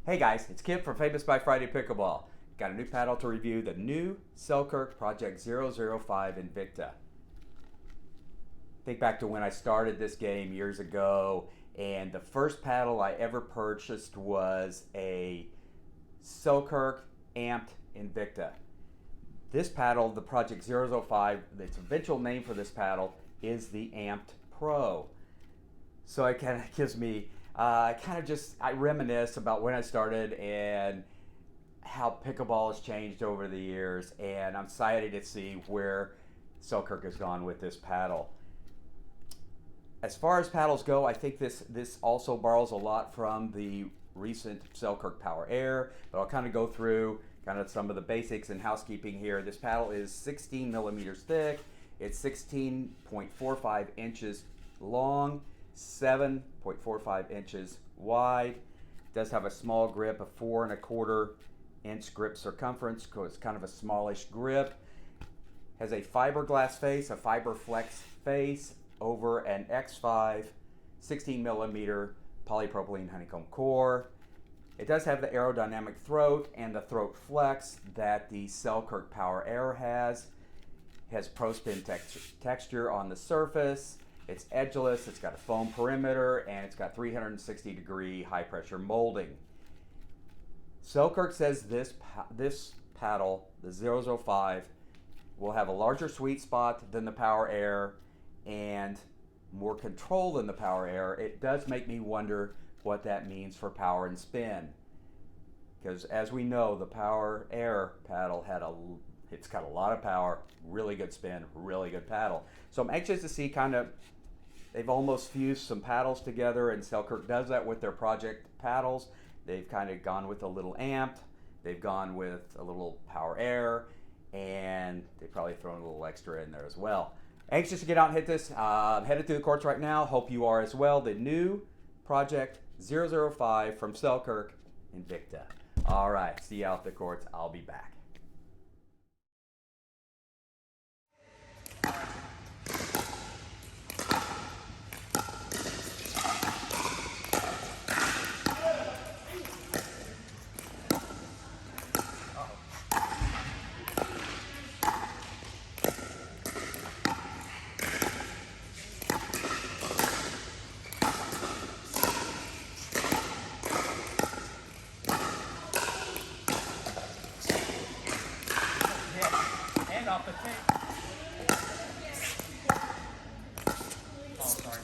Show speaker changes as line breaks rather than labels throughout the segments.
Hey guys, it's Kip from Famous by Friday Pickleball. Got a new paddle to review, the new Famous by Friday Pickleball. Got a new paddle to review, the new Selkirk Project 005 Invicta. Think back to when I started this game years ago, and the first paddle I ever purchased was a Selkirk Amped Invicta. This paddle, the Project 005, its eventual name for this paddle is the Amped Pro. So it kind of gives me, I reminisce about when I started and how pickleball has changed over the years, and I'm excited to see where Selkirk has gone with this paddle. As far as paddles go, I think this also borrows a lot from the recent Selkirk Power Air, but I'll kind of go through kind of some of the basics and housekeeping here. This paddle is 16 millimeters thick. It's 16.45 inches long, 7.45 inches wide. It does have a small grip, a 4¼ inch grip circumference, so it's kind of a smallish grip. Has a fiberglass face, a FiberFlex face over an X5 16 millimeter polypropylene honeycomb core. It does have the aerodynamic throat and the throat flex that the Selkirk Power Air has. It has pro spin texture on the surface. It's edgeless, it's got a foam perimeter, and it's got 360-degree high pressure molding. Selkirk says this paddle, the 005, will have a larger sweet spot than the Power Air and more control than the Power Air. It does make me wonder what that means for power and spin, because as we know, the Power Air paddle it's got a lot of power, really good spin, really good paddle. So I'm anxious to see they've almost fused some paddles together, and Selkirk does that with their project paddles. They've kind of gone with a little amped, they've gone with a little Power Air, and they've probably thrown a little extra in there as well. Anxious to get out and hit this. I'm headed through the courts right now. Hope you are as well. The new Project 005 from Selkirk Invicta. All right, see you out the courts. I'll be back. And off the tape. Oh, sorry.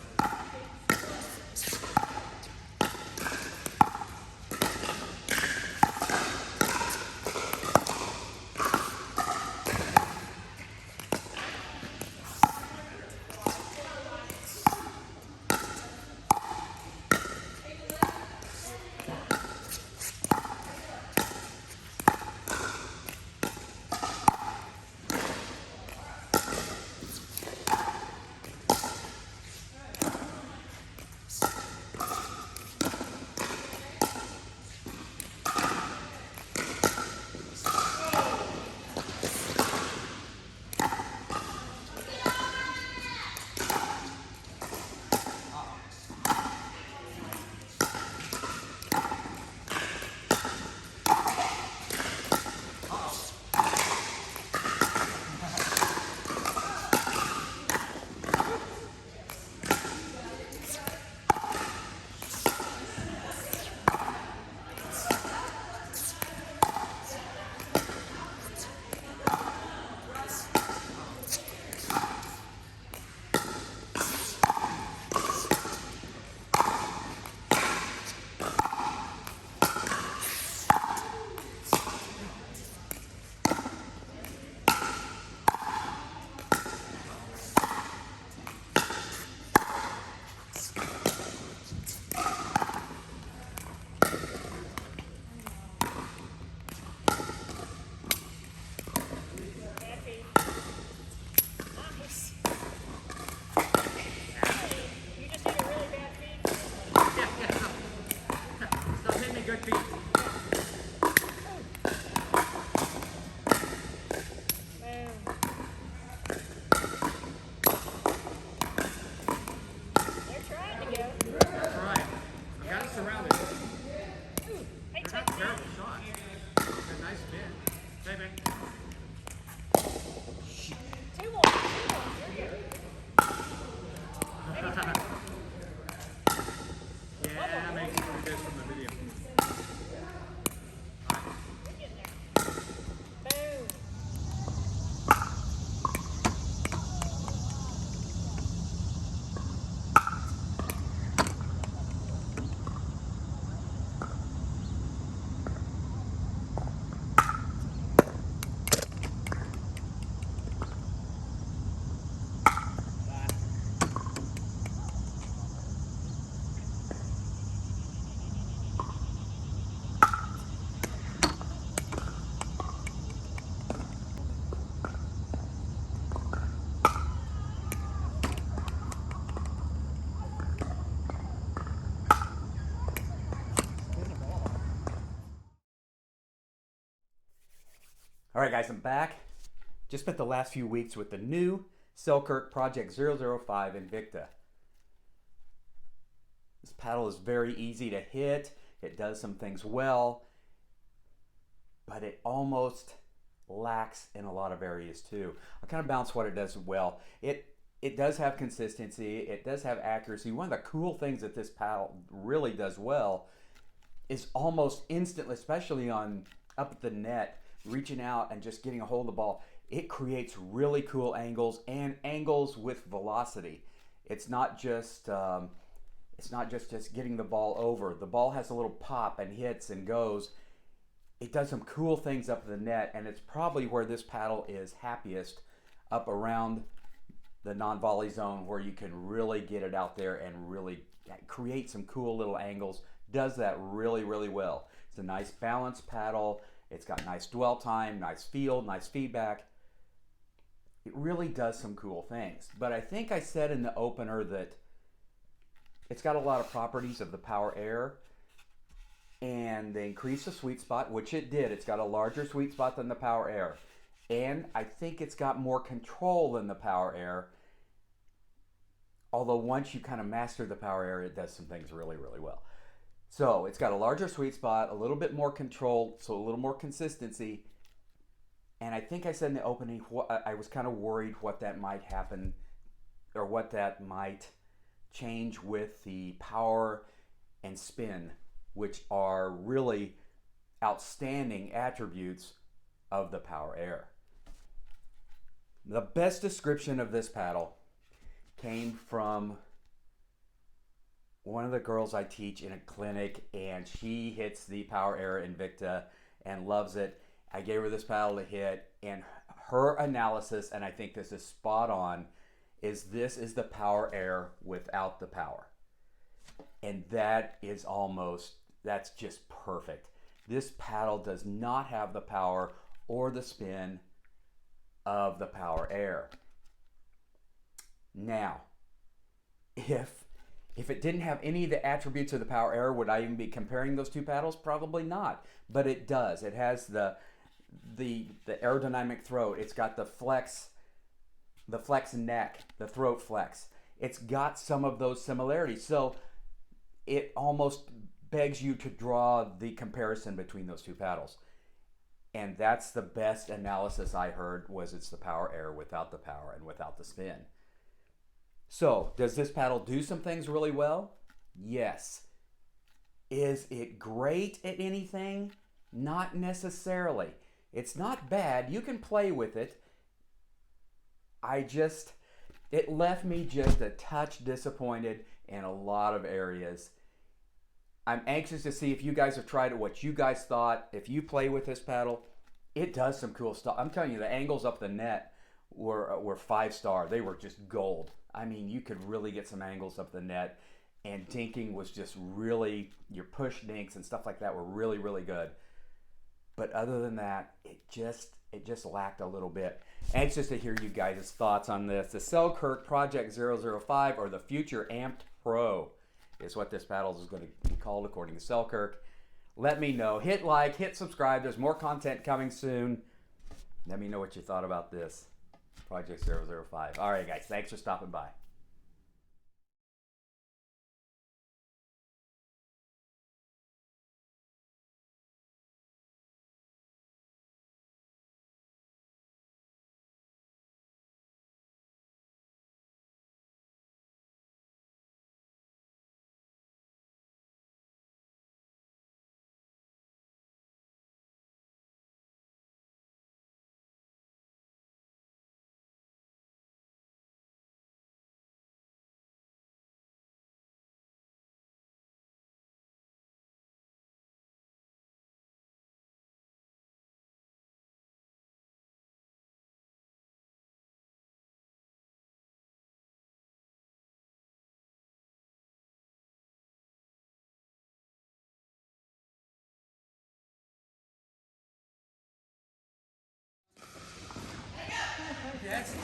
All right, guys, I'm back. Just spent the last few weeks with the new Selkirk Project 005 Invicta. This paddle is very easy to hit. It does some things well, but it almost lacks in a lot of areas too. I'll kind of bounce what it does well. It does have consistency. It does have accuracy. One of the cool things that this paddle really does well is almost instantly, especially on up at the net, reaching out and just getting a hold of the ball. It creates really cool angles and angles with velocity. It's not just getting the ball over. The ball has a little pop and hits and goes. It does some cool things up the net, and it's probably where this paddle is happiest, up around the non-volley zone, where you can really get it out there and really create some cool little angles. Does that really, really well. It's a nice balanced paddle. It's got nice dwell time, nice feel, nice feedback. It really does some cool things. But I think I said in the opener that it's got a lot of properties of the Power Air, and they increase the sweet spot, which it did. It's got a larger sweet spot than the Power Air. And I think it's got more control than the Power Air. Although once you kind of master the Power Air, it does some things really, really well. So it's got a larger sweet spot, a little bit more control, so a little more consistency. And I think I said in the opening, I was kind of worried what that might happen, or what that might change with the power and spin, which are really outstanding attributes of the Power Air. The best description of this paddle came from one of the girls I teach in a clinic, and she hits the Power Air Invicta and loves it. I gave her this paddle to hit, and her analysis, and I think this is spot on, is this is the Power Air without the power. And that's just perfect. This paddle does not have the power or the spin of the Power Air. Now, if it didn't have any of the attributes of the Power Air, would I even be comparing those two paddles? Probably not. But it does. It has the aerodynamic throat. It's got the flex neck, the throat flex. It's got some of those similarities. So it almost begs you to draw the comparison between those two paddles. And that's the best analysis I heard, was it's the Power Air without the power and without the spin. So, does this paddle do some things really well? Yes. Is it great at anything? Not necessarily. It's not bad. You can play with it. It left me just a touch disappointed in a lot of areas. I'm anxious to see if you guys have tried it, what you guys thought. If you play with this paddle, it does some cool stuff. I'm telling you, the angles up the net were 5-star. They were just gold. I mean, you could really get some angles up the net, and dinking was just really, your push dinks and stuff like that were really, really good. But other than that, it just lacked a little bit. Anxious to hear you guys' thoughts on this. The Selkirk Project 005, or the Future Amped Pro, is what this paddle is going to be called according to Selkirk. Let me know. Hit like, hit subscribe. There's more content coming soon. Let me know what you thought about this Project 005. All right, guys. Thanks for stopping by. That's